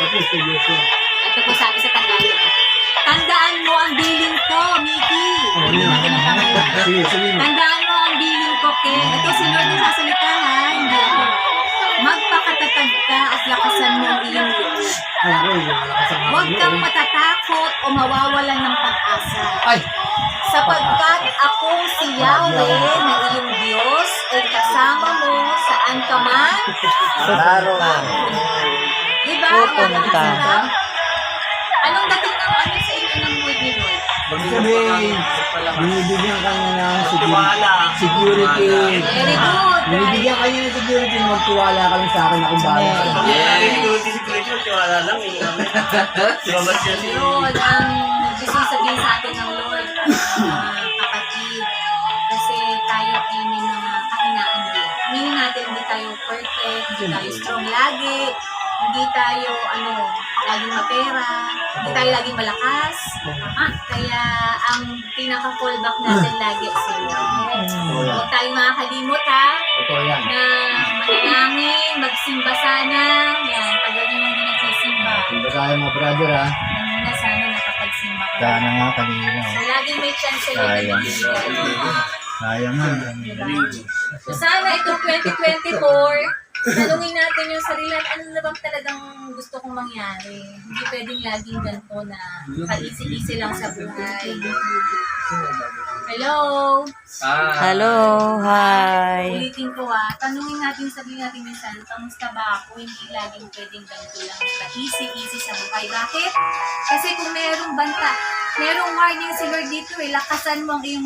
Tapos seryoso. Ito po sabi sa Tagalog. Tandaan mo ang billing ko, Mickey. Sige, sige. Tandaan mo ang billing ko, Ken. Ito si Lord yung sasalita, ha? Hindi ako. Magpakatatag ka at lakasan mo ang iyong loob. Huwag kang matatakot o mawawalan ng pag-asa. Ay! Sapagkat akong si Yahweh na iyong Diyos ay kasama mo saan ka man. Naroon. Diba? Napakasarap. Anong dating ng ano sa inyo ng word ni Lord? Sabihin, binibigyan ka niya ng security. Very good. Binibigyan ka niya ng security, magtiwala ka lang sa akin na kung bakit. Lord, ang gusto sabihin sa atin ng Lord, kapatid, kasi tayo ay may mga kahinaan din. Meaning natin, hindi tayo perfect, hindi tayo strong lagi, hindi tayo, laging mapera, hindi tayo laging malakas. Kaya, ang pinaka-fallback natin lagi sa Lord. Huwag tayong makakalimot, ha? Totoo yan. Na manalangin, magsimba sana. Yan, pag ganyan yung hindi nagsisimba. Kung tayo mga brother, ha? Kanina sana nakapagsimba ka. Sana nga kanina. So, laging may chance sa'yo na Sayang. bibigyan. Sayang nga. So, sana itong 2024, tanungin natin yung sarili at ano na bang talagang gusto kong mangyari. Hindi pwedeng laging ganito na ka-easy-easy lang sa buhay. Hello? Hello, hi. Ulitin ko tanungin natin, sabihin natin minsan, kamusta ba ako? Hindi laging pwedeng ganito lang ka-easy-easy sa buhay. Bakit? Kasi kung merong banta, merong warning si Lord dito lakasan mo ang iyong